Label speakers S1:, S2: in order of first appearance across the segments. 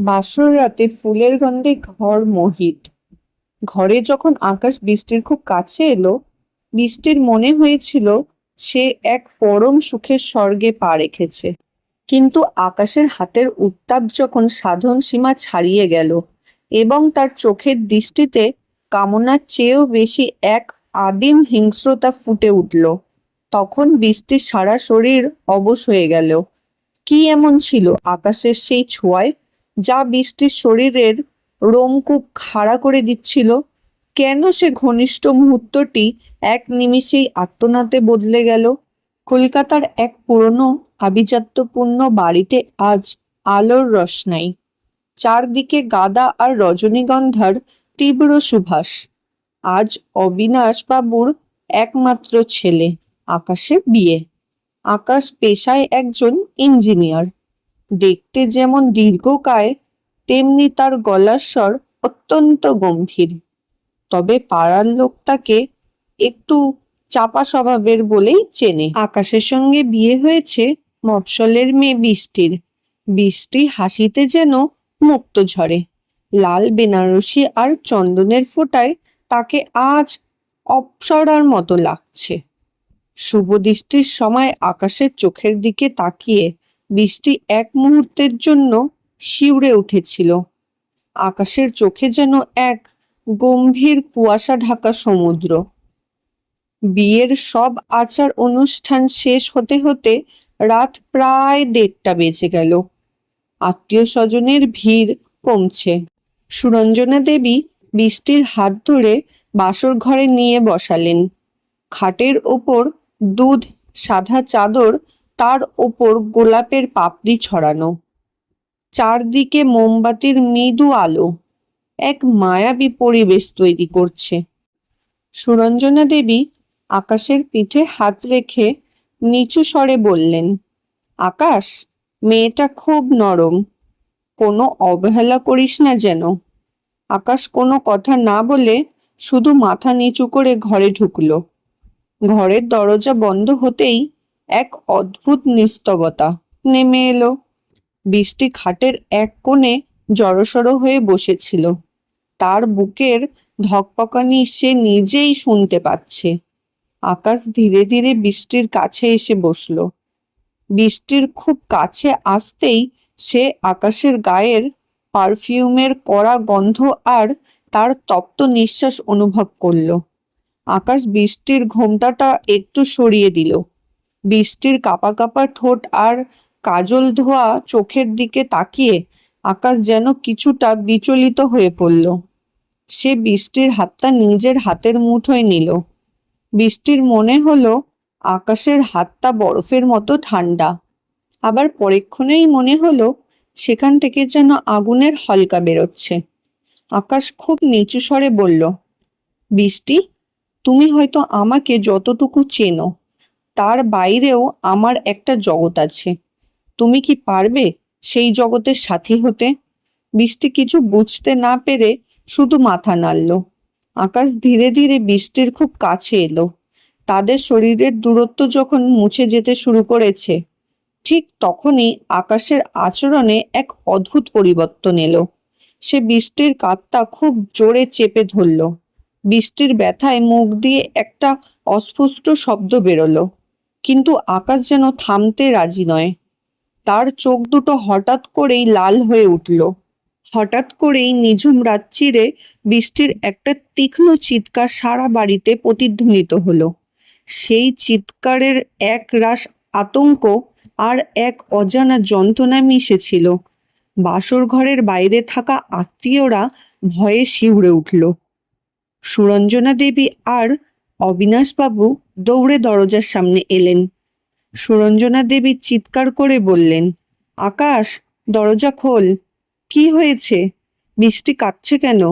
S1: বাসর রাতে ফুলের গন্ধে ঘর মোহিত। ঘরে যখন আকাশ বৃষ্টির খুব কাছে এলো, বৃষ্টির মনে হয়েছিল সে এক পরম সুখের স্বর্গে পা রেখেছে। কিন্তু আকাশের হাতের উত্তাপ যখন সাধন সীমা ছাড়িয়ে গেল এবং তার চোখের দৃষ্টিতে কামনার চেয়েও বেশি এক আদিম হিংস্রতা ফুটে উঠল, তখন বৃষ্টির সারা শরীর অবশ হয়ে গেল। কি এমন ছিল আকাশের সেই ছোঁয়ায় যা বৃষ্টির শরীরের রোমকূপ খাড়া করে দিচ্ছিল? কেন সে ঘনিষ্ঠ মুহূর্তটি এক নিমিষেই আর্তনাদে বদলে গেল? কলকাতার এক পুরনো আভিজাত্যপূর্ণ বাড়িতে আজ আলোর রোশনাই, চারদিকে গাঁদা আর রজনীগন্ধার তীব্র সুবাস। আজ অবিনাশ বাবুর একমাত্র ছেলে আকাশের বিয়ে। আকাশ পেশায় একজন ইঞ্জিনিয়ার, দেখতে যেমন দীর্ঘকায় তেমনি তার গলার স্বর অত্যন্ত গম্ভীর। তবে পাড়ার লোক তাকে একটু চাপা স্বভাবের বলেই চেনে। আকাশের সঙ্গে বিয়ে হয়েছে মফস্বলের মেয়ে বৃষ্টির। বৃষ্টি হাসিতে যেন মুক্ত ঝরে। লাল বেনারসি আর চন্দনের ফোঁটায় তাকে আজ অপ্সরার মতো লাগছে। শুভ দৃষ্টির সময় আকাশের চোখের দিকে তাকিয়ে বৃষ্টি এক মুহূর্তের জন্য শিউরে উঠেছিল। আকাশের চোখে যেন এক গম্ভীর কুয়াশা ঢাকা সমুদ্র। বিয়ের সব আচার অনুষ্ঠান শেষ হতে হতে রাত প্রায় 1:30 বেজে গেল। আত্মীয় স্বজনের ভিড় কমছে। সুরঞ্জনা দেবী বৃষ্টির হাত ধরে বাসর ঘরে নিয়ে বসালেন। খাটের ওপর দুধ সাদা চাদর, তার ওপর গোলাপের পাপড়ি ছড়ানো। চারদিকে মোমবাতির মৃদু আলো এক মায়াবী পরিবেশ তৈরি করছে। সুরঞ্জনা দেবী আকাশের পিঠে হাত রেখে নিচু স্বরে বললেন, আকাশ, মেয়েটা খুব নরম, কোনো অবহেলা করিস না যেন। আকাশ কোনো কথা না বলে শুধু মাথা নিচু করে ঘরে ঢুকলো। ঘরের দরজা বন্ধ হতেই এক অদ্ভুত নিস্তবতা নেমে এলো। বৃষ্টি খাটের এক কোণে জড়সড় হয়ে বসেছিল। তার বুকের ধকপকানি সে নিজেই শুনতে পাচ্ছে। আকাশ ধীরে ধীরে বৃষ্টির কাছে এসে বসল। বৃষ্টির খুব কাছে আসতেই সে আকাশের গায়ের পারফিউমের কড়া গন্ধ আর তার তপ্ত নিঃশ্বাস অনুভব করল। আকাশ বৃষ্টির ঘোমটাটা একটু সরিয়ে দিল। বৃষ্টির কাঁপা কাঁপা ঠোঁট আর কাজল ধোয়া চোখের দিকে তাকিয়ে আকাশ যেন কিছুটা বিচলিত হয়ে পড়ল। সে বৃষ্টির হাতটা নিজের হাতের মুঠোয় নিল। বৃষ্টির মনে হলো আকাশের হাতটা বরফের মতো ঠান্ডা। আবার পরক্ষণেই মনে হলো সেখান থেকে যেন আগুনের হলকা বেরোচ্ছে। আকাশ খুব নিচু স্বরে বলল, বৃষ্টি, তুমি হয়তো আমাকে যতটুকু চেনো তার বাইরেও আমার একটা জগৎ আছে। তুমি কি পারবে সেই জগতের সাথী হতে? বৃষ্টি কিছু বুঝতে না পেরে শুধু মাথা নাড়ল। আকাশ ধীরে ধীরে বৃষ্টির খুব কাছে এলো। তাদের শরীরের দূরত্ব যখন মুছে যেতে শুরু করেছে, ঠিক তখনই আকাশের আচরণে এক অদ্ভুত পরিবর্তন এলো। সে বৃষ্টির কাঁধটা খুব জোরে চেপে ধরল। বৃষ্টির ব্যথায় মুখ দিয়ে একটা অস্ফুট শব্দ বেরোলো, কিন্তু আকাশ যেন থামতে রাজি নয়। তার চোখ দুটো হঠাৎ করেই লাল হয়ে উঠল। হঠাৎ করেই নিঝুম রাত চিরে বৃষ্টির একটা তীক্ষ্ণ চিৎকার সারা বাড়িতে প্রতিধ্বনিত হলো। সেই চিৎকারের এক রাশ আতঙ্ক আর এক অজানা যন্ত্রণা মিশেছিল। বাসর ঘরের বাইরে থাকা আত্মীয়রা ভয়ে শিউরে উঠল। সুরঞ্জনা দেবী আর অবিনাশবাবু দৌড়ে দরজার সামনে এলেন। সুরঞ্জনা দেবী চিৎকার করে বললেন, আকাশ, দরজা খোল। কি হয়েছে? বৃষ্টি কাঁদছে কেন?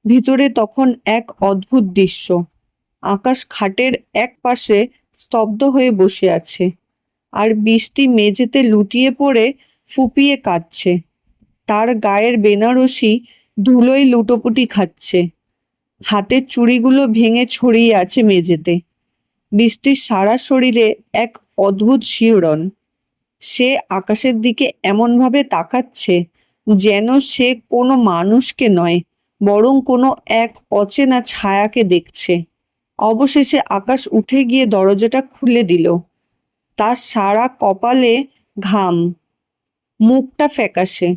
S1: ভিতরে তখন এক অদ্ভুত দৃশ্য। আকাশ খাটের এক পাশে স্তব্ধ হয়ে বসে আছে, আর বৃষ্টি মেঝেতে লুটিয়ে পড়ে ফুপিয়ে কাঁদছে। তার গায়ের বেনারসি ধুলোয় লুটোপুটি খাচ্ছে। হাতের চুড়িগুলো ভেঙে ছড়িয়ে আছে মেঝেতে। বৃষ্টির সারা শরীরে এক অদ্ভুত শিহরণ। সে আকাশের দিকে এমনভাবে তাকাচ্ছে যেন সে কোনো মানুষকে নয়, বরং কোনো এক অচেনা ছায়াকে দেখছে। অবশেষে আকাশ উঠে গিয়ে দরজাটা খুলে দিল। তার সারা কপালে ঘাম, মুখটা ফ্যাকাশে।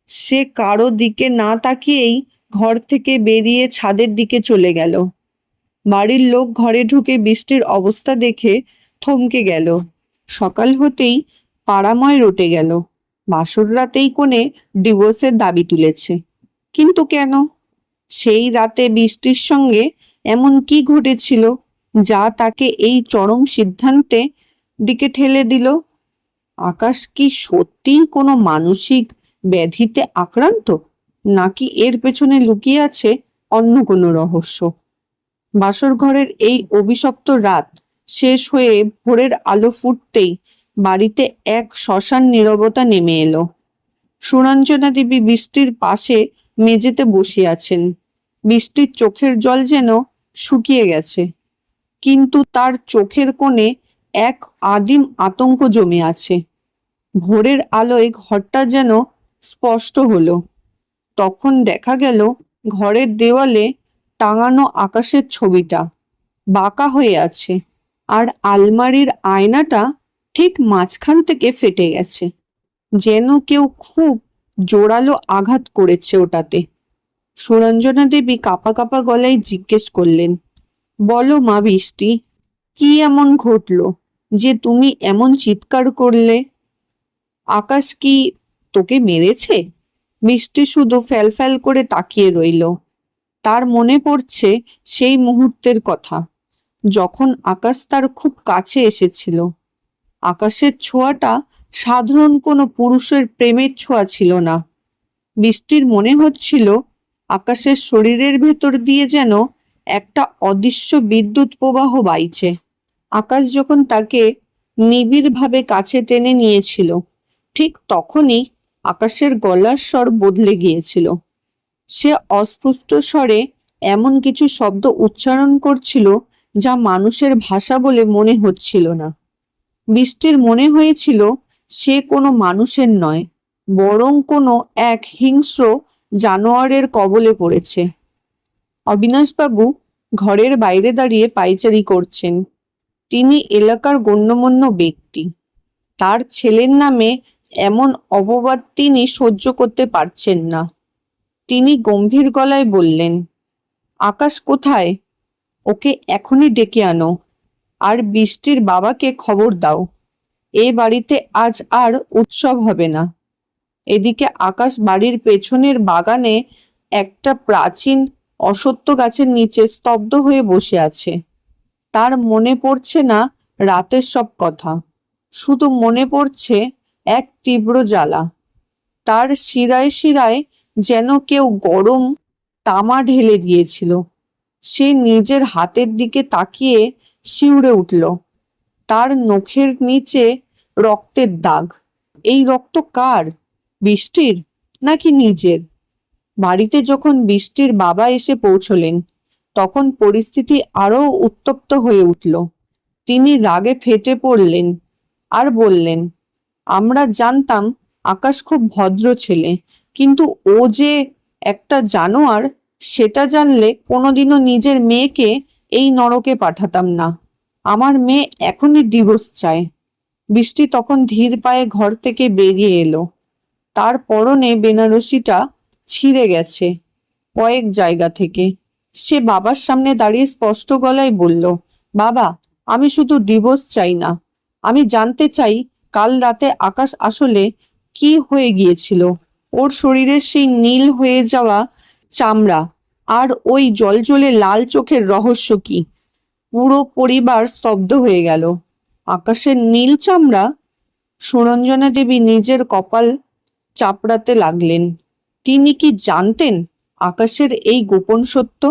S1: সে কারো দিকে না তাকিয়েই ঘর থেকে বেরিয়ে ছাদের দিকে চলে গেল। বাড়ির লোক ঘরে ঢুকে বৃষ্টির অবস্থা দেখে থমকে গেল। সকাল হতেই পাড়াময় রটে গেল। বাসর রাতেই কোণে ডিভোর্সের দাবি তুলেছে। কিন্তু কেন? সেই রাতে বৃষ্টির সঙ্গে এমন কি ঘটেছিল যা তাকে এই চরম সিদ্ধান্তে দিকে ঠেলে দিল? আকাশ কি সত্যিই কোনো মানসিক ব্যাধিতে আক্রান্ত, নাকি এর পেছনে লুকিয়ে আছে অন্য কোনো রহস্য? বাসর ঘরের এই অভিশপ্ত রাত শেষ হয়ে ভোরের আলো ফুটতেই বাড়িতে এক শ্মশান নীরবতা নেমে এলো। সুরঞ্জনা দেবী বৃষ্টির পাশে মেঝেতে বসে আছেন। বৃষ্টির চোখের জল যেন শুকিয়ে গেছে, কিন্তু তার চোখের কোণে এক আদিম আতঙ্ক জমে আছে। ভোরের আলোয় ঘরটা যেন স্পষ্ট হলো। তখন দেখা গেল ঘরের দেওয়ালে টাঙানো আকাশের ছবিটা বাঁকা হয়ে আছে, আর আলমারির আয়নাটা ঠিক মাঝখান থেকে ফেটে গেছে, যেন কেউ খুব জোরালো আঘাত করেছে ওটাতে। সুরঞ্জনা দেবী কাঁপা কাঁপা গলায় জিজ্ঞেস করলেন, বলো মা বৃষ্টি, কি এমন ঘটলো যে তুমি এমন চিৎকার করলে? আকাশ কি তোকে মেরেছে? বৃষ্টি শুধু ফ্যাল করে তাকিয়ে রইল। তার মনে পড়ছে সেই মুহূর্তের কথা, যখন আকাশ তার খুব কাছে এসেছিল। আকাশের ছোঁয়াটা সাধারণ কোনো পুরুষের প্রেমের ছোঁয়া ছিল না। বৃষ্টির মনে হচ্ছিল আকাশের শরীরের ভেতর দিয়ে যেন একটা অদৃশ্য বিদ্যুৎ প্রবাহ বাইছে। আকাশ যখন তাকে নিবিড়ভাবে কাছে টেনে নিয়েছিল, ঠিক তখনই আকাশের গলার স্বর বদলে গিয়েছিল। সে অস্ফুট স্বরে এমন কিছু শব্দ উচ্চারণ করছিল যা মানুষের ভাষা বলে মনে হচ্ছিল না। বৃষ্টির মনে হয়েছিল সে কোনো মানুষের নয়, বরং কোনো এক হিংস্র জানোয়ারের কবলে পড়েছে। অবিনাশবাবু ঘরের বাইরে দাঁড়িয়ে পায়চারি করছেন। তিনি এলাকার গণ্যমান্য ব্যক্তি। তার ছেলের নামে এমন অপবাদ তিনি সহ্য করতে পারছেন না। তিনি গম্ভীর গলায় বললেন, আকাশ কোথায়? ওকে এখনই ডেকে আনো, আর বৃষ্টির বাবাকে খবর দাও। এ বাড়িতে আজ আর উৎসব হবে না। এদিকে আকাশ বাড়ির পেছনের বাগানে একটা প্রাচীন অশ্বত্থ গাছের নিচে স্তব্ধ হয়ে বসে আছে। তার মনে পড়ছে না রাতের সব কথা, শুধু মনে পড়ছে এক তীব্র জ্বালা। তার শিরায় শিরায় যেন কেউ গরম তামা ঢেলে দিয়েছিল। সে নিজের হাতের দিকে তাকিয়ে শিউরে উঠল। তার নখের নিচে রক্তের দাগ। এই রক্ত কার? বৃষ্টির নাকি নিজের? বাড়িতে যখন বৃষ্টির বাবা এসে পৌঁছলেন, তখন পরিস্থিতি আরো উত্তপ্ত হয়ে উঠল। তিনি রাগে ফেটে পড়লেন আর বললেন, আমরা জানতাম আকাশ খুব ভদ্র ছেলে, কিন্তু ও যে একটা জানোয়ার সেটা জানলে কোনোদিনও নিজের মেয়েকে এই নরকে পাঠাতাম না। আমার মেয়ে এখনই ডিভোর্স চায়। বৃষ্টি তখন ধীর পায়ে ঘর থেকে বেরিয়ে এলো। তার পরনে বেনারসিটা ছিঁড়ে গেছে কয়েক জায়গা থেকে। সে বাবার সামনে দাঁড়িয়ে স্পষ্ট গলায় বলল, বাবা, আমি শুধু ডিভোর্স চাই না, আমি জানতে চাই কাল রাতে আকাশ আসলে কি হয়ে গিয়েছিল। ওর শরীরের সেই নীল হয়ে যাওয়া চামড়া আর ওই জলজলে লাল চোখের রহস্য কি? পুরো পরিবার স্তব্ধ হয়ে গেল। আকাশের নীল চামড়া? সুরঞ্জনা দেবী নিজের কপাল চাপড়াতে লাগলেন। তিনি কি জানতেন আকাশের এই গোপন সত্য,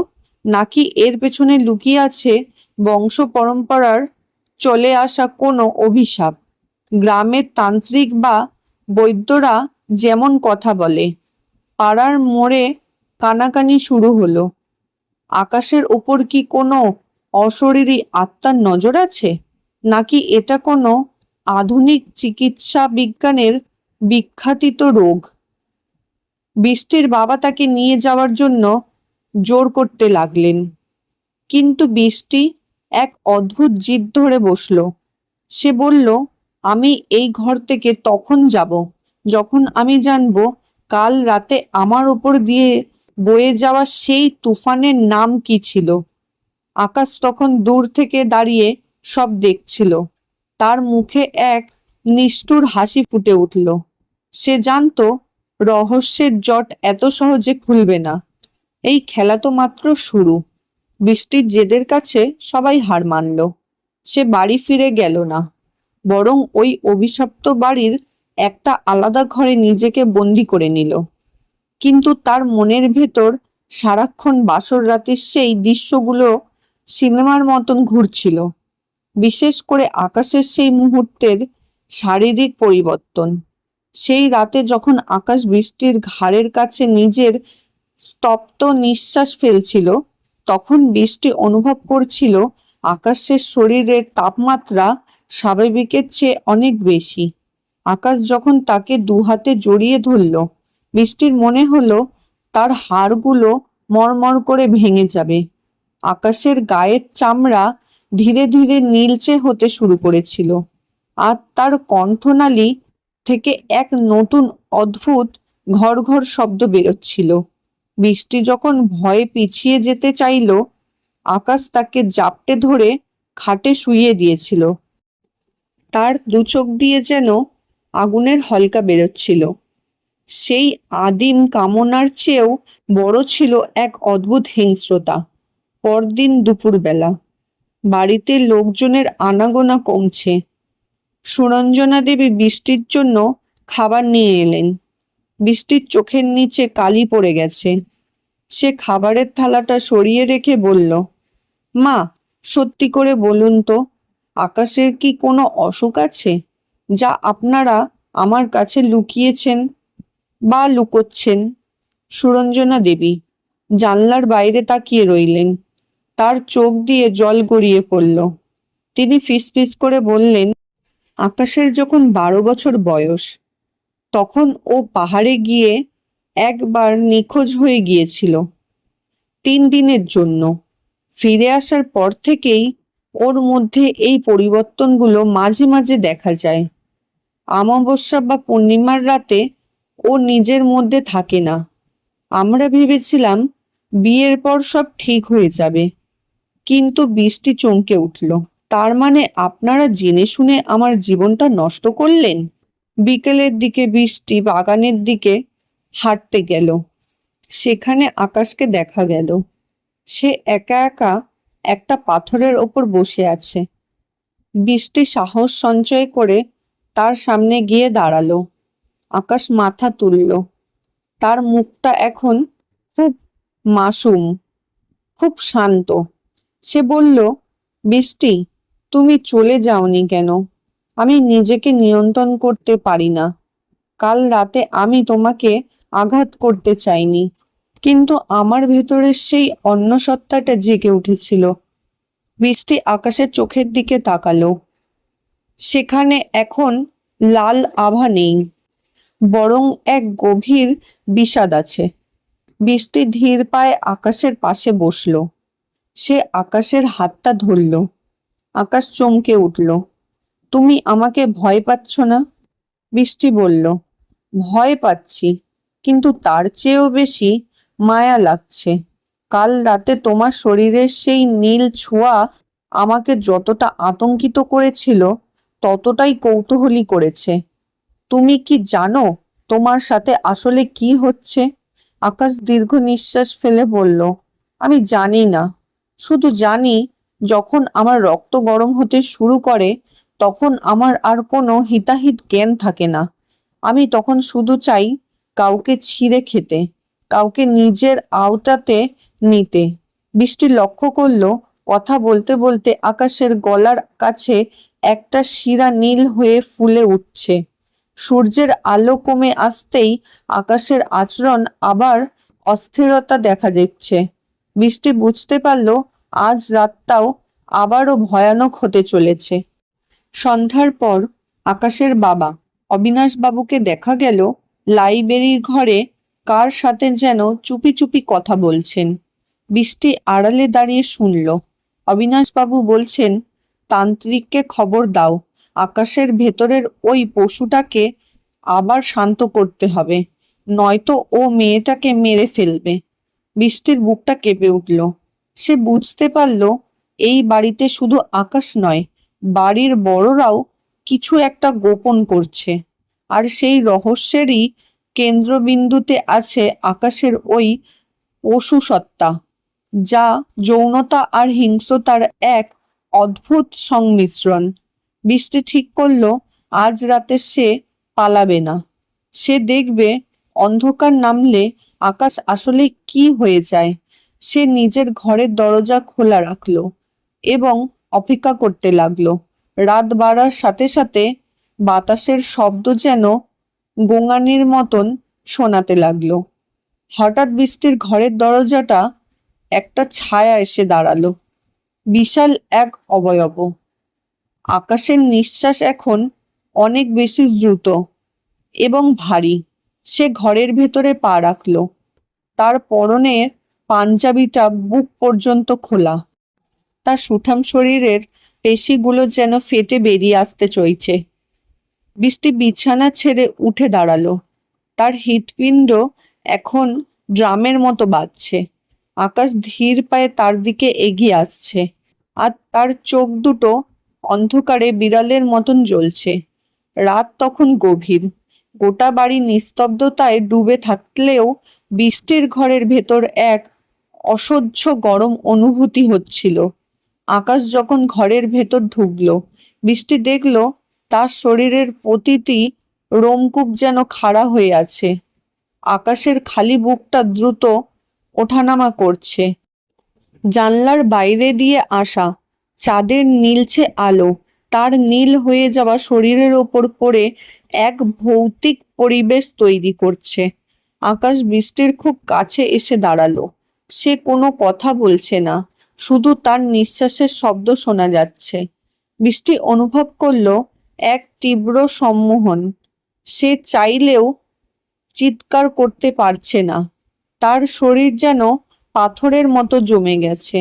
S1: নাকি এর পেছনে লুকিয়ে আছে বংশ পরম্পরার চলে আসা কোনো অভিশাপ? গ্রামের তান্ত্রিক বা বৈদ্যরা যেমন কথা বলে, পাড়ার মোড়ে কানাকানি শুরু হলো। আকাশের ওপর কি কোনো অশরীরী আত্মার নজর আছে, নাকি এটা কোনো আধুনিক চিকিৎসা বিজ্ঞানের বিখ্যাতিত রোগ? বৃষ্টির বাবা তাকে নিয়ে যাওয়ার জন্য জোর করতে লাগলেন, কিন্তু বৃষ্টি এক অদ্ভুত জিদ ধরে বসলো। সে বলল, আমি এই ঘর থেকে তখন যাব যখন আমি জানবো কাল রাতে আমার ওপর দিয়ে বয়ে যাওয়া সেই তুফানের নাম কি ছিল। আকাশ তখন দূর থেকে দাঁড়িয়ে সব দেখছিল। তার মুখে এক নিষ্ঠুর হাসি ফুটে উঠল। সে জানতো রহস্যের জট এত সহজে খুলবে না। এই খেলা তো মাত্র শুরু। বৃষ্টির জেদের কাছে সবাই হার মানল। সে বাড়ি ফিরে গেল না, বরং ওই অভিশপ্ত বাড়ির একটা আলাদা ঘরে নিজেকে বন্দি করে নিল। কিন্তু তার মনের ভেতর সারাক্ষণ বাসর রাতের সেই দৃশ্যগুলো সিনেমার মতন ঘুরছিল। বিশেষ করে আকাশের সেই মুহূর্তের শারীরিক পরিবর্তন। সেই রাতে যখন আকাশ বৃষ্টির ঘাড়ের কাছে নিজের স্তব্ধ নিঃশ্বাস ফেলছিল, তখন বৃষ্টি অনুভব করছিল আকাশের শরীরের তাপমাত্রা স্বাভাবিকের চেয়ে অনেক বেশি। আকাশ যখন তাকে দুহাতে জড়িয়ে ধরল, বৃষ্টির মনে হলো তার হাড়গুলো মরমর করে ভেঙে যাবে। আকাশের গায়ের চামড়া ধীরে ধীরে নীলচে হতে শুরু করেছিল, আর তার কণ্ঠনালী থেকে এক নতুন অদ্ভুত ঘর ঘর শব্দ বেরোচ্ছিল। বৃষ্টি যখন ভয়ে পিছিয়ে যেতে চাইল, আকাশ তাকে জাপটে ধরে খাটে শুইয়ে দিয়েছিল। তার দু চোখ দিয়ে যেন আগুনের হলকা বেরোচ্ছিল। সেই আদিম কামনার চেয়েও বড় ছিল এক অদ্ভুত হিংস্রতা। পরদিন দুপুরবেলা বাড়িতে লোকজনের আনাগোনা কমছে। সুরঞ্জনা দেবী বৃষ্টির জন্য খাবার নিয়ে এলেন। বৃষ্টির চোখের নিচে কালি পড়ে গেছে। সে খাবারের থালাটা সরিয়ে রেখে বলল, মা, সত্যি করে বলুন তো, আকাশের কি কোনো অসুখ আছে যা আপনারা আমার কাছে লুকিয়েছেন বা লুকোচ্ছেন? সুরঞ্জনা দেবী জানলার বাইরে তাকিয়ে রইলেন। তার চোখ দিয়ে জল গড়িয়ে পড়ল। তিনি ফিসফিস করে বললেন, আকাশের যখন 12 বছর বয়স, তখন ও পাহাড়ে গিয়ে একবার নিখোঁজ হয়ে গিয়েছিল 3 দিনের জন্য। ফিরে আসার পর থেকেই ওর মধ্যে এই পরিবর্তনগুলো মাঝে মাঝে দেখা যায়। অমাবস্যা বা পূর্ণিমার রাতে ও নিজের মধ্যে থাকে না। আমরা ভেবেছিলাম বিয়ের পর সব ঠিক হয়ে যাবে, কিন্তু বৃষ্টি চমকে উঠল। তার মানে আপনারা জেনে শুনে আমার জীবনটা নষ্ট করলেন? বিকেলের দিকে বৃষ্টি বাগানের দিকে হাঁটতে গেল। সেখানে আকাশকে দেখা গেল। সে একা একা একটা পাথরের ওপর বসে আছে। বৃষ্টি সাহস সঞ্চয় করে তার সামনে গিয়ে দাঁড়ালো। আকাশ মাথা তুলল। তার মুখটা এখন খুব মাসুম, খুব শান্ত। সে বলল, বৃষ্টি, তুমি চলে যাওনি কেন? আমি নিজেকে নিয়ন্ত্রণ করতে পারি না। কাল রাতে আমি তোমাকে আঘাত করতে চাইনি, কিন্তু আমার ভেতরের সেই অন্য সত্তাটা জেগে উঠেছিল। বৃষ্টি আকাশের চোখের দিকে তাকালো। সেখানে এখন লাল আভা নেই, বরং এক গভীর বিষাদ আছে। বৃষ্টি ধীর পায়ে আকাশের পাশে বসলো। সে আকাশের হাতটা ধরল। আকাশ চমকে উঠল। তুমি আমাকে ভয় পাচ্ছ না? বৃষ্টি বলল, ভয় পাচ্ছি, কিন্তু তার চেয়েও বেশি মায়া লাগছে। কাল রাতে তোমার শরীরের সেই নীল ছোঁয়া আমাকে যতটা আতঙ্কিত করেছিল, ততটাই কৌতূহলী করেছে। তুমি কি জানো তোমার সাথে আসলে কি হচ্ছে? আকাশ দীর্ঘ নিঃশ্বাস ফেলে বলল, আমি জানি না। শুধু জানি যখন আমার রক্ত গরম হতে শুরু করে, তখন আমার আর কোনো হিতাহিত জ্ঞান থাকে না। আমি তখন শুধু চাই কাউকে ছিঁড়ে খেতে, কাউকে নিজের আওতাতে নিতে। বৃষ্টি লক্ষ্য করলো কথা বলতে বলতে আকাশের গলার কাছে একটা শিরা নীল হয়ে ফুলে উঠছে। সূর্যের আলো কমে আসতেই আকাশের আচরণ আবার অস্থিরতা দেখা দিচ্ছে। বৃষ্টি বুঝতে পারল আজ রাতটাও আবারও ভয়ানক হতে চলেছে। সন্ধ্যার পর আকাশের বাবা অবিনাশ বাবুকে দেখা গেল লাইব্রেরির ঘরে কার সাথে যেন চুপি চুপি কথা বলছেন। বৃষ্টি আড়ালে দাঁড়িয়ে শুনল। অবিনাশবাবু বলছেন, তান্ত্রিককে খবর দাও, আকাশের ভেতরের ওই পশুটাকে আবার শান্ত করতে হবে, নয়তো ও মেয়েটাকে মেরে ফেলবে। বৃষ্টির বুকটা কেঁপে উঠল। সে বুঝতে পারল এই বাড়িতে শুধু আকাশ নয়, বাড়ির বড়রাও কিছু একটা গোপন করছে। আর সেই রহস্যেরই কেন্দ্রবিন্দুতে আছে আকাশের ওই পশু সত্তা, যা যৌনতা আর হিংস্রতার এক অদ্ভুত সংমিশ্রণ। বৃষ্টি ঠিক করলো আজ রাতে সে পালাবে না। সে দেখবে অন্ধকার নামলে আকাশ আসলে কি হয়ে যায়। সে নিজের ঘরের দরজা খোলা রাখলো এবং অপেক্ষা করতে লাগলো। রাত বাড়ার সাথে সাথে বাতাসের শব্দ যেন গোঙানির মতন শোনাতে লাগলো। হঠাৎ বৃষ্টির ঘরের দরজাটা একটা ছায়া এসে দাঁড়ালো, বিশাল এক অবয়ব। আকাশের নিঃশ্বাস এখন অনেক বেশি দ্রুত এবং ভারী। সে ঘরের ভেতরে পা রাখলো। তার পরনের পাঞ্জাবিটা বুক পর্যন্ত খোলা। তার সুঠাম শরীরের পেশিগুলো যেন ফেটে বেরিয়ে আসতে চলছে। বৃষ্টি বিছানা ছেড়ে উঠে দাঁড়ালো। তার হৃৎপিণ্ড এখন ড্রামের মতো বাজছে। আকাশ ধীর পায়ে তার দিকে এগিয়ে আসছে, আর তার চোখ দুটো অন্ধকারে বিড়ালের মতন জ্বলছে। রাত তখন গভীর। গোটা বাড়ি নিস্তব্ধতায় ডুবে থাকলেও বৃষ্টির ঘরের ভেতর এক অসহ্য গরম অনুভূতি হচ্ছিল। আকাশ যখন ঘরের ভেতর ঢুকলো, বৃষ্টি দেখলো তার শরীরের প্রতিটি রোমকূপ যেন খাড়া হয়ে আছে। আকাশের খালি বুকটা দ্রুত ওঠানামা করছে। জানলার বাইরে দিয়ে আসা চাঁদের নীলছে আলো তার নীল হয়ে যাওয়া শরীরের ওপর পড়ে এক ভৌতিক পরিবেশ তৈরি করছে। আকাশ বৃষ্টির খুব কাছে এসে দাঁড়ালো। সে কোনো কথা বলছে না, শুধু তার নিঃশ্বাসের শব্দ শোনা যাচ্ছে। বৃষ্টি অনুভব করলো এক তীব্র সম্মোহন। সে চাইলেও চিৎকার করতে পারছে না। তার শরীর যেন পাথরের মতো জমে গেছে।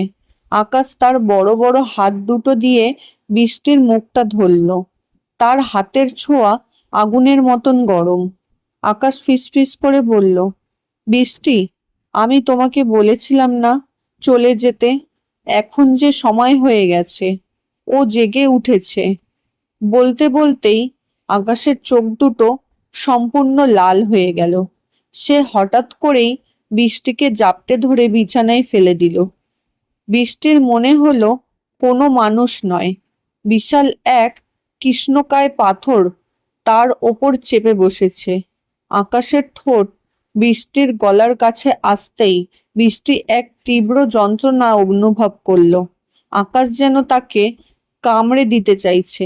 S1: আকাশ তার বড় বড় হাত দুটো দিয়ে বৃষ্টির মুখটা ধরল। তার হাতের ছোঁয়া আগুনের মতন গরম। আকাশ ফিসফিস করে বলল, বৃষ্টি, আমি তোমাকে বলেছিলাম না চলে যেতে? এখন যে সময় হয়ে গেছে। ও জেগে উঠেছে। বলতে বলতেই আকাশের চোখ দুটো সম্পূর্ণ লাল হয়ে গেল। সে হঠাৎ করেই বৃষ্টিকে জাপটে ধরে বিছানায় ফেলে দিল। বৃষ্টির মনে হলো কোনো মানুষ নয়, বিশাল এক কৃষ্ণকায় পাথর তার ওপর চেপে বসেছে। আকাশের ঠোঁট বৃষ্টির গলার কাছে আসতেই বৃষ্টি এক তীব্র যন্ত্রণা অনুভব করলো। আকাশ যেন তাকে কামড়ে দিতে চাইছে,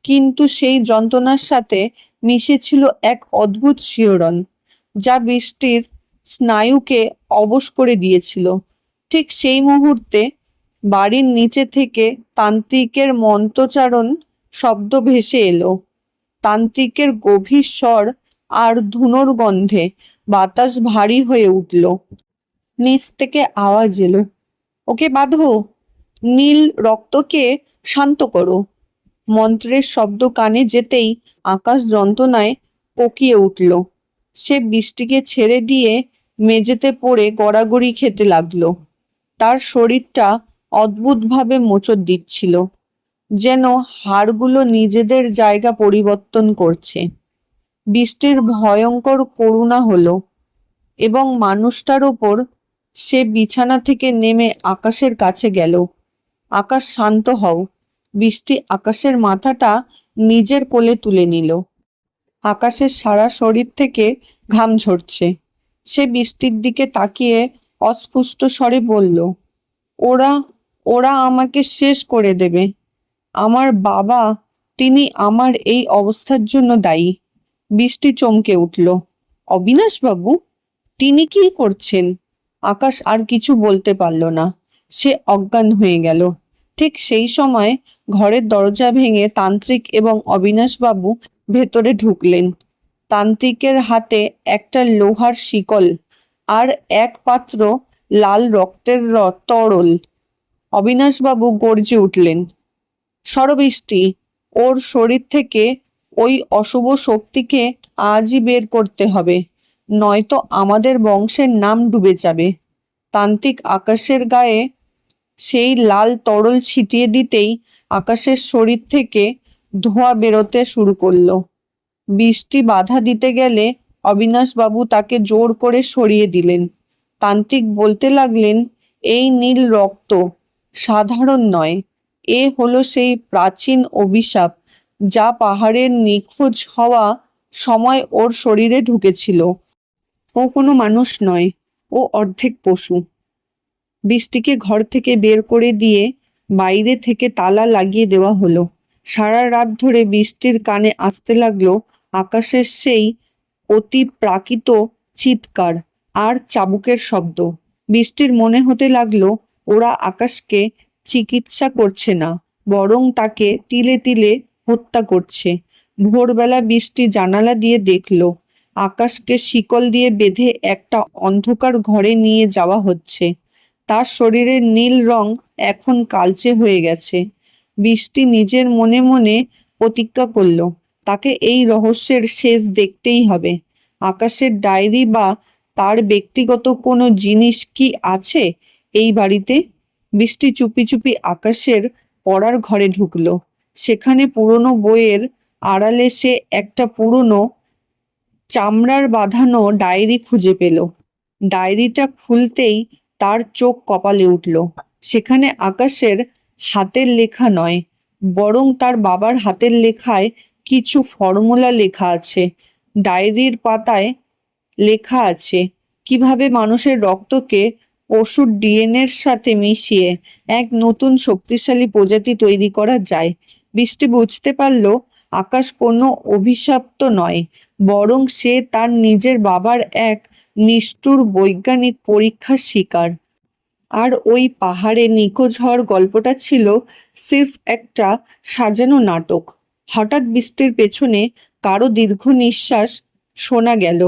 S1: কিন্তু সেই যন্ত্রণার সাথে মিশে ছিল এক অদ্ভুত শিহরণ, যা বৃষ্টির স্নায়ুকে অবশ করে দিয়েছিল। ঠিক সেই মুহূর্তে বাড়ির নিচে থেকে তান্ত্রিকের মন্ত্রোচ্চারণ শব্দ ভেসে এলো। তান্ত্রিকের গভীর স্বর আর ধুনোর গন্ধে বাতাস ভারী হয়ে উঠল। নিচ থেকে আওয়াজ এলো, ওকে বাঁধো, নীল রক্তকে শান্ত করো। মন্ত্রের শব্দ কানে যেতেই আকাশ যন্ত্রণায় কোকিয়ে উঠল। সে বৃষ্টিকে ছেড়ে দিয়ে মেঝেতে পড়ে গড়াগড়ি খেতে লাগলো। তার শরীরটা অদ্ভুতভাবে মোচড় দিচ্ছিল, যেন হাড়গুলো নিজেদের জায়গা পরিবর্তন করছে। বৃষ্টির ভয়ঙ্কর করুণা হলো এবং মানুষটার ওপর। সে বিছানা থেকে নেমে আকাশের কাছে গেল। আকাশ, শান্ত হও। বৃষ্টি আকাশের মাথাটা নিজের কোলে তুলে নিল। আকাশের সারা শরীর থেকে ঘাম ঝরছে। সে বৃষ্টির দিকে তাকিয়ে অস্ফুট স্বরে বলল, ওরা ওরা আমাকে শেষ করে দেবে। আমার বাবা, তিনি আমার এই অবস্থার জন্য দায়ী। বৃষ্টি চমকে উঠল। অবিনাশবাবু, তিনি কি করছেন? আকাশ আর কিছু বলতে পারল না। সে অজ্ঞান হয়ে গেল। ঠিক সেই সময় ঘরের দরজা ভেঙে তান্ত্রিক এবং অবিনাশবাবু ভেতরে ঢুকলেন। তান্ত্রিকের হাতে একটা লোহার শিকল আর এক পাত্র লাল রক্তের তরল। অবিনাশবাবু গর্জে উঠলেন, বৃষ্টি, ওর শরীর থেকে ওই অশুভ শক্তিকে আজই বের করতে হবে, নয়তো আমাদের বংশের নাম ডুবে যাবে। তান্ত্রিক আকাশের গায়ে সেই লাল তরল ছিটিয়ে দিতেই আকাশের শরীর থেকে ধোঁয়া বেরোতে শুরু করলো। বৃষ্টি বাধা দিতে গেলে অবিনাশবাবু তাকে জোর করে সরিয়ে দিলেন। তান্ত্রিক বলতে লাগলেন, এই নীল রক্ত সাধারণ নয়, এ হলো সেই প্রাচীন অভিশাপ যা পাহাড়ের নিখোঁজ হওয়া সময় ওর শরীরে ঢুকেছিল। ও কোনো মানুষ নয়, ও অর্ধেক পশু। বৃষ্টিকে ঘর থেকে বের করে দিয়ে বাইরে থেকে তালা লাগিয়ে দেওয়া হলো। সারা রাত ধরে বৃষ্টির কানে আসতে লাগলো আকাশের সেই অতি প্রাকৃত চিৎকার আর চাবুকের শব্দ। বৃষ্টির মনে হতে লাগলো ওরা আকাশকে চিকিৎসা করছে না, বরং তাকে তিলে তিলে হত্যা করছে। ভোরবেলা বৃষ্টি জানালা দিয়ে দেখলো আকাশকে শিকল দিয়ে বেঁধে একটা অন্ধকার ঘরে নিয়ে যাওয়া হচ্ছে। তার শরীরের নীল রং এখন কালচে হয়ে গেছে। বৃষ্টি নিজের মনে মনে প্রতিজ্ঞা করল, তাকে এই রহস্যের শেষ দেখতেই হবে। আকাশের ডায়েরি বা তার ব্যক্তিগত কোনো জিনিস কি আছে এই বাড়িতে? বৃষ্টি চুপি চুপি আকাশের পড়ার ঘরে ঢুকলো। সেখানে পুরনো বইয়ের আড়ালে সে একটা পুরনো চামড়ার বাঁধানো ডায়েরি খুঁজে পেল। ডায়েরিটা খুলতেই তার চোখ কপালে উঠল। সেখানে আকাশের হাতের লেখা নয়, বরং তার বাবার হাতের লেখায় কিছু ফর্মুলা লেখা আছে। ডায়েরির পাতায় লেখা আছে কিভাবে মানুষের রক্তকে পশুর ডিএনএর সাথে মিশিয়ে এক নতুন শক্তিশালী প্রজাতি তৈরি করা যায়। বৃষ্টি বুঝতে পারল আকাশ কোনো অভিশপ্ত নয়, বরং সে তার নিজের বাবার এক নিষ্ঠুর বৈজ্ঞানিক পরীক্ষার শিকার। আর ওই পাহাড়ে নিখোঁজ হওয়ার গল্পটা ছিল সির্ফ একটা সাজানো নাটক। হঠাৎ বৃষ্টির পেছনে কারো দীর্ঘ নিঃশ্বাস শোনা গেল।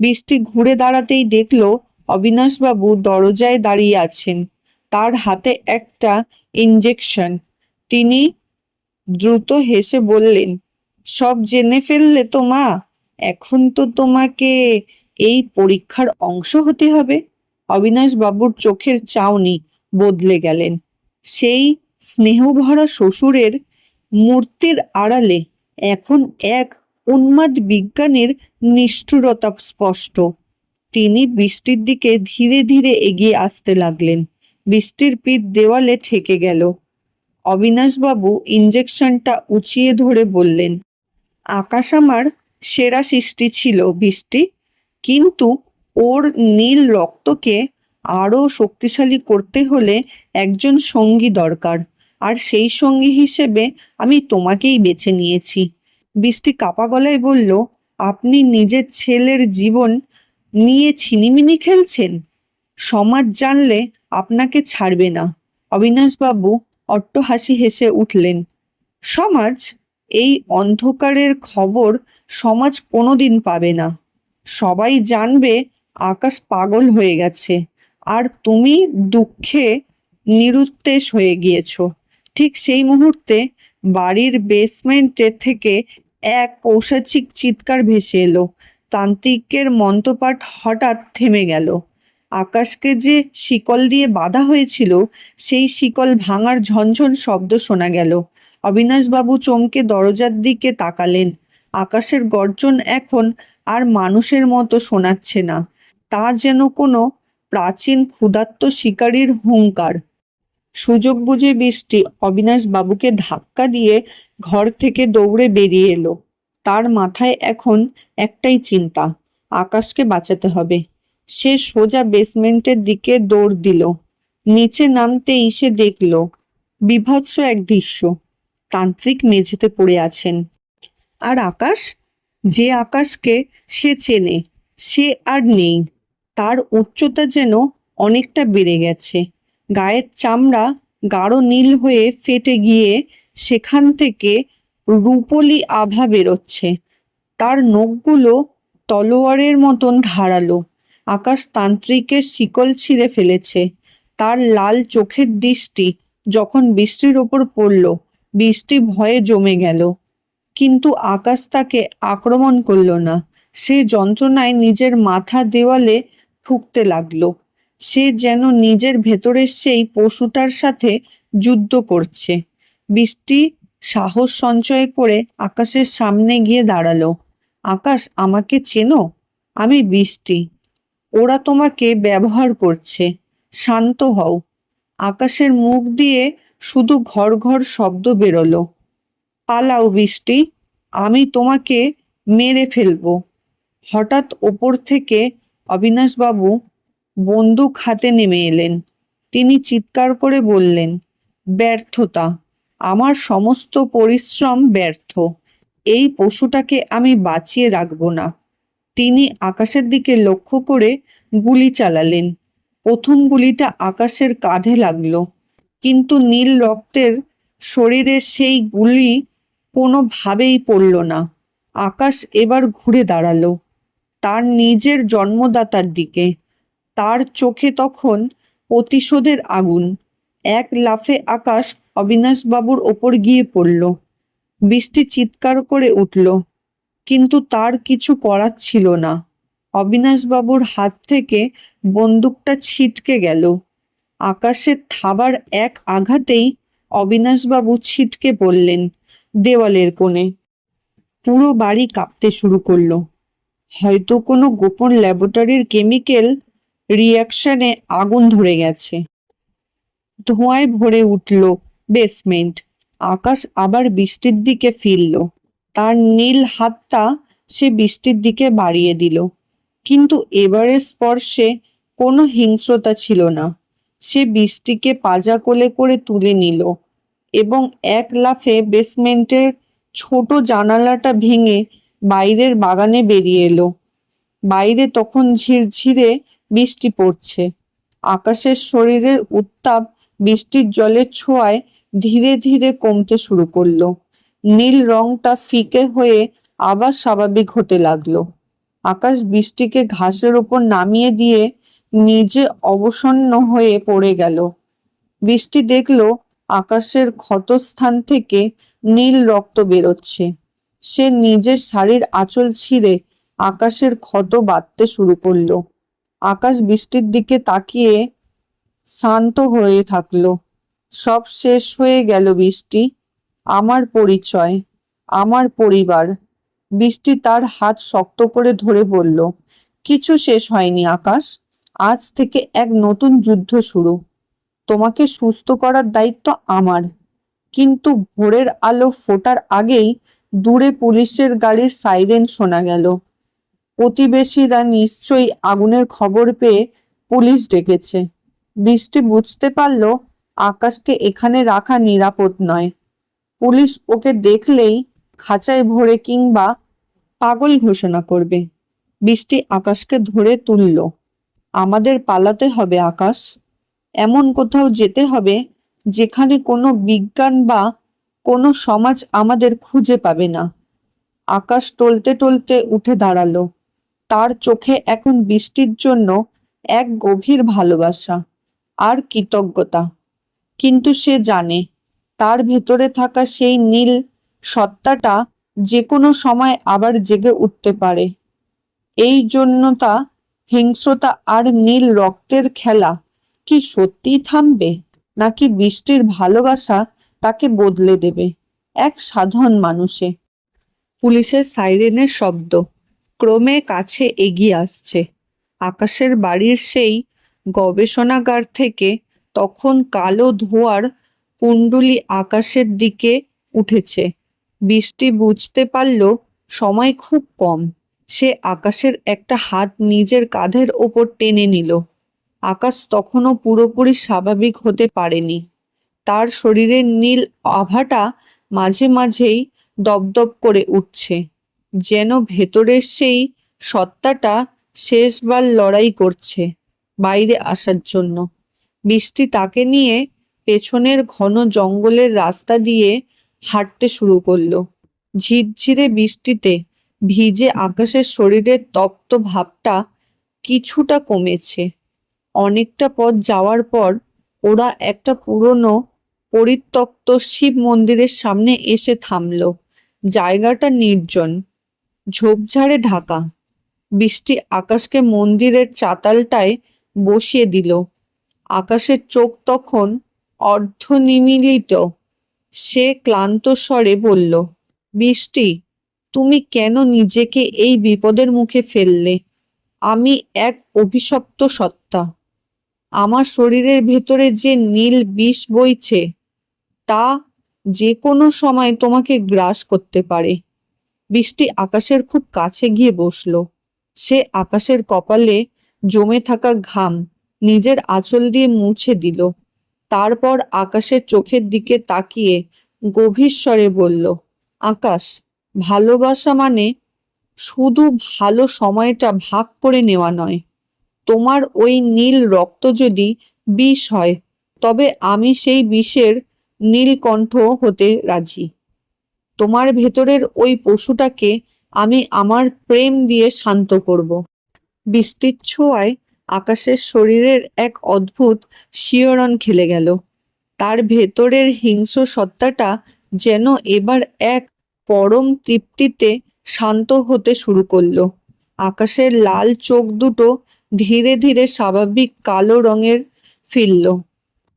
S1: বৃষ্টি ঘুরে দাঁড়াতেই দেখল অবিনাশবাবু দরজায় দাঁড়িয়ে আছেন, তার হাতে একটা ইঞ্জেকশন। তিনি দ্রুত হেসে বললেন, সব জেনে ফেললে তো মা? এখন তো তোমাকে এই পরীক্ষার অংশ হতে হবে। অবিনাশবাবুর চোখের চাউনি বদলে গেলেন। সেই স্নেহভরা শ্বশুরের মূর্তির আড়ালে এখন এক উন্মাদ বিজ্ঞানীর নিষ্ঠুরতা স্পষ্ট। তিনি বৃষ্টির দিকে ধীরে ধীরে এগিয়ে আসতে লাগলেন। বৃষ্টির পিঠ দেওয়ালে ঠেকে গেল। অবিনাশবাবু ইঞ্জেকশনটা উঁচিয়ে ধরে বললেন, আকাশ আমার সেরা সৃষ্টি ছিল বৃষ্টি, কিন্তু ওর নীল রক্তকে আরো শক্তিশালী করতে হলে একজন সঙ্গী দরকার, আর সেই সঙ্গী হিসেবে আমি তোমাকেই বেছে নিয়েছি। বৃষ্টি কাপা গলায় বলল, আপনি নিজের ছেলের জীবন নিয়ে ছিনিমিনি খেলছেন? সমাজ জানলে আপনাকে ছাড়বে না। অবিনাশবাবু অট্টহাসি হেসে উঠলেন, সমাজ? এই অন্ধকারের খবর সমাজ কোনোদিন পাবে না। সবাই জানবে আকাশ পাগল হয়ে গেছে, আর তুমি দুঃখে নিরুত্তেজ হয়ে গিয়েছ। ঠিক সেই মুহূর্তে বাড়ির বেসমেন্টে থেকে এক পৈশাচিক চিৎকার ভেসে এলো। তান্ত্রিকের মন্ত্রপাঠ হঠাৎ থেমে গেল। আকাশকে যে শিকল দিয়ে বাঁধা হয়েছিল সেই শিকল ভাঙার ঝনঝন শব্দ শোনা গেল। অবিনাশবাবু চমকে দরজার দিকে তাকালেন। আকাশের গর্জন এখন আর মানুষের মতো শোনাচ্ছে না, তা যেন কোনো প্রাচীন ক্ষুধার্ত শিকারীর হুঙ্কার। সুযোগ বুঝে বৃষ্টি অবিনাশবাবুকে ধাক্কা দিয়ে ঘর থেকে দৌড়ে বেরিয়ে এলো। তার মাথায় এখন একটাই চিন্তা, আকাশকে বাঁচাতে হবে। সে সোজা বেসমেন্টের দিকে দৌড় দিল। নিচে নামতেই সে দেখল বীভৎস এক দৃশ্য। তান্ত্রিক মেঝেতে পড়ে আছেন। আর আকাশ, যে আকাশকে সে চেনে, সে আর নেই। তার উচ্চতা যেন অনেকটা বেড়ে গেছে। গায়ের চামড়া গাঢ় নীল হয়ে ফেটে গিয়ে সেখান থেকে রূপোলি আভা বেরোচ্ছে। তার নখগুলো তলোয়ারের মতন ধারালো। আকাশ তান্ত্রিকের শিকল ছিঁড়ে ফেলেছে। তার লাল চোখের দৃষ্টি যখন বৃষ্টির ওপর পড়ল, বৃষ্টি ভয়ে জমে গেল। কিন্তু আকাশ তাকে আক্রমণ করল না। সে যন্ত্রণায় নিজের মাথা দেওয়ালে ঠুকতে লাগলো। সে যেন নিজের ভেতরের সেই পশুটার সাথে যুদ্ধ করছে। বৃষ্টি সাহস সঞ্চয় করে আকাশের সামনে গিয়ে দাঁড়ালো। আকাশ, আমাকে চেনো? আমি বৃষ্টি। ওরা তোমাকে ব্যবহার করছে। শান্ত হও। আকাশের মুখ দিয়ে শুধু ঘর ঘর শব্দ বেরোলো। পালাও বৃষ্টি, আমি তোমাকে মেরে ফেলবো। হঠাৎ ওপর থেকে অবিনাশবাবু বন্দুক হাতে নেমে এলেন। তিনি চিৎকার করে বললেন, ব্যর্থতা, আমার সমস্ত পরিশ্রম ব্যর্থ। এই পশুটাকে আমি বাঁচিয়ে রাখবো না। তিনি আকাশের দিকে লক্ষ্য করে গুলি চালালেন। প্রথম গুলিটা আকাশের কাঁধে লাগলো, কিন্তু নীল রক্তের শরীরে সেই গুলি কোনোভাবেই পড়ল না। আকাশ এবার ঘুরে দাঁড়ালো তার নিজের জন্মদাতার দিকে। তার চোখে তখন প্রতিশোধের আগুন। এক লাফে আকাশ অবিনাশবাবুর ওপর গিয়ে পড়ল। বৃষ্টি চিৎকার করে উঠল, কিন্তু তার কিছু করার ছিল না। অবিনাশবাবুর হাত থেকে বন্দুকটা ছিটকে গেল। আকাশের থাবার এক আঘাতেই অবিনাশবাবু ছিটকে পড়লেন দেওয়ালের কোণে। পুরো বাড়ি কাঁপতে শুরু করলো। হয়তো কোনো গোপন ল্যাবরেটরির কেমিক্যাল রিয়াকশনে আগুন ধরে গেছে। ধোঁয়ায় ভরে উঠল বেসমেন্ট। আকাশ আবার বৃষ্টির দিকে ফিরল। তার নীল হাতটা সে বৃষ্টির দিকে বাড়িয়ে দিল, কিন্তু এবারের স্পর্শে কোনো হিংস্রতা ছিল না। সে বৃষ্টিকে পাজা কোলে করে তুলে নিল এবং এক লাফে বেসমেন্টের ছোট জানালাটা ভেঙে বাইরের বাগানে বেরিয়ে এলো। বাইরে তখন ঝিরঝিরে বৃষ্টি পড়ছে। আকাশের শরীরের উত্তাপ বৃষ্টির জলের ছোঁয়ায় ধীরে ধীরে কমতে শুরু করলো। নীল রংটা ফিকে হয়ে আবার স্বাভাবিক হতে লাগলো। আকাশ বৃষ্টিকে ঘাসের ওপর নামিয়ে দিয়ে নিজে অবসন্ন হয়ে পড়ে গেল। বৃষ্টি দেখলো আকাশের ক্ষতস্থান থেকে নীল রক্ত বেরোচ্ছে। সে নিজের শাড়ির আঁচল ছিঁড়ে আকাশের ক্ষত বাঁধতে শুরু করলো। আকাশ বৃষ্টির দিকে তাকিয়ে শান্ত হয়ে থাকলো। সব শেষ হয়ে গেল বৃষ্টি। আমার পরিচয়, আমার পরিবার। বৃষ্টি তার হাত শক্ত করে ধরে বলল, কিছু শেষ হয়নি আকাশ। আজ থেকে এক নতুন যুদ্ধ শুরু। তোমাকে সুস্থ করার দায়িত্ব আমার। কিন্তু ভোরের আলো ফোটার আগেই দূরে পুলিশের গাড়ির সাইরেন শোনা গেল। প্রতিবেশীরা নিশ্চয়ই আগুনের খবর পেয়ে পুলিশ ডেকেছে। বৃষ্টি বুঝতে পারল আকাশকে এখানে রাখা নিরাপদ নয়। পুলিশ ওকে দেখলেই খাঁচায় ভরে কিংবা পাগল ঘোষণা করবে। বৃষ্টি আকাশকে ধরে তুলল। আমাদের পালাতে হবে আকাশ। এমন কোথাও যেতে হবে যেখানে কোনো বিজ্ঞান বা কোনো সমাজ আমাদের খুঁজে পাবে না। আকাশ টলতে টলতে উঠে দাঁড়ালো। তার চোখে এখন বৃষ্টির জন্য এক গভীর ভালোবাসা আর কৃতজ্ঞতা। কিন্তু সে জানে তার ভেতরে থাকা সেই নীল সত্তাটা যে কোনো সময় আবার জেগে উঠতে পারে। এই জন্য তা হিংস্রতা আর নীল রক্তের খেলা কি সত্যিই থামবে, নাকি বৃষ্টির ভালোবাসা তাকে বদলে দেবে এক সাধারণ মানুষে? পুলিশের সাইরেনের শব্দ ক্রমে কাছে এগিয়ে আসছে। আকাশের বাড়ির সেই গবেষণাগার থেকে তখন কালো ধোঁয়ার কুণ্ডলী আকাশের দিকে উঠেছে। বৃষ্টি বুঝতে পারল সময় খুব কম। সে আকাশের একটা হাত নিজের কাঁধের ওপর টেনে নিল। আকাশ তখনও পুরোপুরি স্বাভাবিক হতে পারেনি। তার শরীরের নীল আভাটা মাঝে মাঝেই দপদপ করে উঠছে, যেন ভেতরের সেই সত্তাটা শেষবার লড়াই করছে বাইরে আসার জন্য। বৃষ্টি তাকে নিয়ে পেছনের ঘন জঙ্গলের রাস্তা দিয়ে হাঁটতে শুরু করলো। ঝিরঝিরে বৃষ্টিতে ভিজে আকাশের শরীরের তপ্ত ভাবটা কিছুটা কমেছে। অনেকটা পথ যাওয়ার পর ওরা একটা পুরনো পরিত্যক্ত শিব মন্দিরের সামনে এসে থামল। জায়গাটা নির্জন, ঝোপঝাড়ে ঢাকা। বৃষ্টি আকাশকে মন্দিরের চাতালটায় বসিয়ে দিল। আকাশের চোখ তখন অর্ধনিমীলিত। সে ক্লান্ত স্বরে বলল, বৃষ্টি, তুমি কেন নিজেকে এই বিপদের মুখে ফেললে? আমি এক অভিশপ্ত সত্তা। আমার শরীরের ভেতরে যে নীল বিষ বইছে তা যে কোনো সময় তোমাকে গ্রাস করতে পারে। বৃষ্টি আকাশের খুব কাছে গিয়ে বসল। সে আকাশের কপালে জমে থাকা ঘাম নিজের আঁচল দিয়ে মুছে দিল। তারপর আকাশের চোখের দিকে তাকিয়ে গভীর স্বরে বলল, আকাশ, ভালোবাসা মানে শুধু ভালো সময়টা ভাগ করে নেওয়া নয়। তোমার ওই নীল রক্ত যদি বিষ হয়, তবে আমি সেই বিষের নীলকণ্ঠ হতে রাজি। তোমার ভেতরের ওই পশুটাকে আমি আমার প্রেম দিয়ে শান্ত করব। বৃষ্টির ছোঁয়ায় আকাশের শরীরের এক অদ্ভুত শিহরণ খেলে গেল। তার ভেতরের হিংস্র সত্তাটা যেন এবার এক পরম তৃপ্তিতে শান্ত হতে শুরু করলো। আকাশের লাল চোখ দুটো ধীরে ধীরে স্বাভাবিক কালো রঙের ফিরল।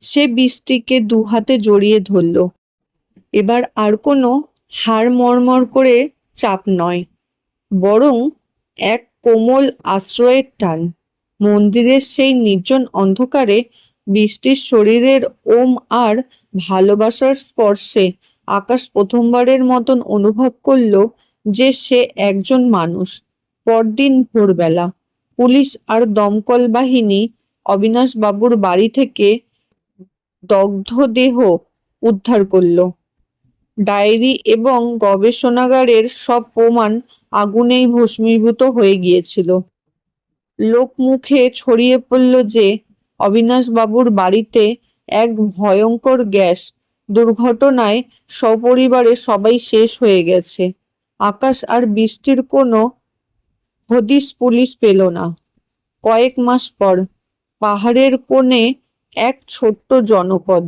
S1: সে বৃষ্টিকে দু হাতে জড়িয়ে ধরল। এবার আর কোনো হাড় মর্মর করে চাপ নয়, বরং এক কোমল আশ্রয়ের টান। মন্দিরের সেই নির্জন অন্ধকারে বৃষ্টির শরীরের ওম আর ভালোবাসার স্পর্শে আকাশ প্রথমবারের মতন অনুভব করল যে সে একজন মানুষ। পরদিন ভোরবেলা পুলিশ আর দমকল বাহিনী অবিনাশ বাবুর বাড়ি থেকে দগ্ধ দেহ উদ্ধার করল। ডায়েরি এবং গবেষণাগারের সব প্রমাণ আগুনেই ভস্মীভূত হয়ে গিয়েছিল। লোকমুখে ছড়িয়ে পড়ল যে অবিনাশ বাবুর বাড়িতে এক ভয়ঙ্কর গ্যাস দুর্ঘটনায় সপরিবারে সবাই শেষ হয়ে গেছে। আকাশ আর বৃষ্টির কোনো হদিস পুলিশ পেল না। কয়েক মাস পর পাহাড়ের কোণে এক ছোট্ট জনপদ,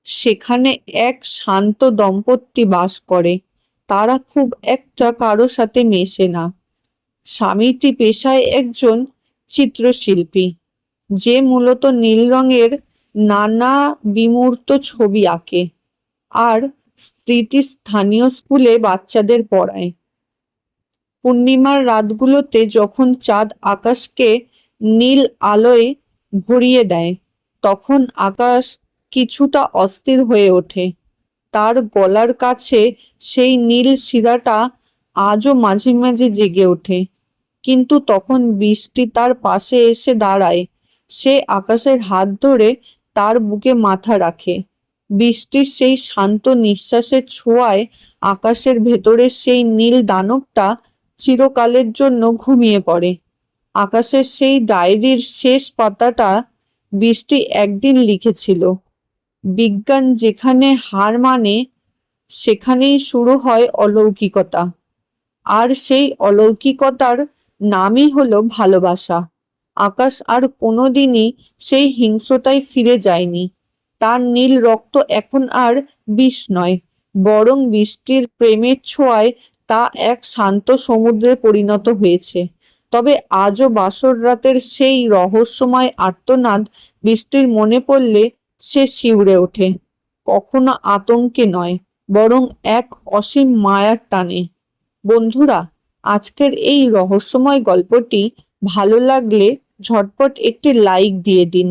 S1: সেখানে এক শান্ত দম্পতি বাস করে। তারা খুব একটা কারো সাথে মেশে না। স্বামীটি পেশায় একজন চিত্রশিল্পী, যে মূলত নীল রঙের নানা বিমূর্ত ছবি আঁকে, আর স্ত্রীটি স্থানীয় স্কুলে বাচ্চাদের পড়ায়। পূর্ণিমার রাতগুলোতে যখন চাঁদ আকাশকে নীল আলোয় ভরিয়ে দেয়, তখন আকাশ কিছুটা অস্থির হয়ে ওঠে। তার গলার কাছে সেই নীল শিরাটা আজও মাঝে মাঝে জেগে ওঠে। কিন্তু তখন বৃষ্টি তার পাশে এসে দাঁড়ায়। সে আকাশের হাত ধরে তার বুকে মাথা রাখে। বৃষ্টির সেই শান্ত নিঃশ্বাসের ছোঁয়ায় আকাশের ভেতরের সেই নীল দানবটা চিরকালের জন্য ঘুমিয়ে পড়ে। আকাশের সেই ডায়েরির শেষ পাতাটা বৃষ্টি একদিন লিখেছিল, বিজ্ঞান যেখানে হার মানে সেখানেই শুরু হয় অলৌকিকতা। আর সেই অলৌকিকতার নামই হলো ভালোবাসা। আকাশ আর কোনোদিনই সেই হিংস্রতায় ফিরে যায়নি। তার নীল রক্ত এখন আর বিষ নয়, বরং বৃষ্টির প্রেমের ছোঁয়ায় তা এক শান্ত সমুদ্রে পরিণত হয়েছে। তবে আজও বাসর রাতের সেই রহস্যময় আর্তনাদ বৃষ্টির মনে পড়লে সে শিউরে ওঠে, কখনো আতঙ্কে নয়, বরং এক অসীম মায়ার টানে। বন্ধুরা, আজকের এই রহস্যময় গল্পটি ভালো লাগলে ঝটপট একটি লাইক দিয়ে দিন,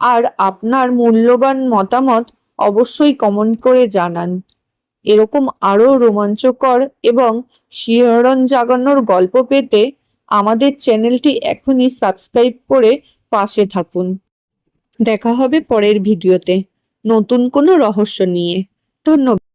S1: আর আপনার মূল্যবান মতামত অবশ্যই কমেন্ট করে জানান। এরকম আরো রোমাঞ্চকর এবং শিহরণ জাগানোর গল্প পেতে আমাদের চ্যানেলটি এখনই সাবস্ক্রাইব করে পাশে থাকুন। দেখা হবে পরের ভিডিওতে নতুন কোনো রহস্য নিয়ে। ধন্যবাদ।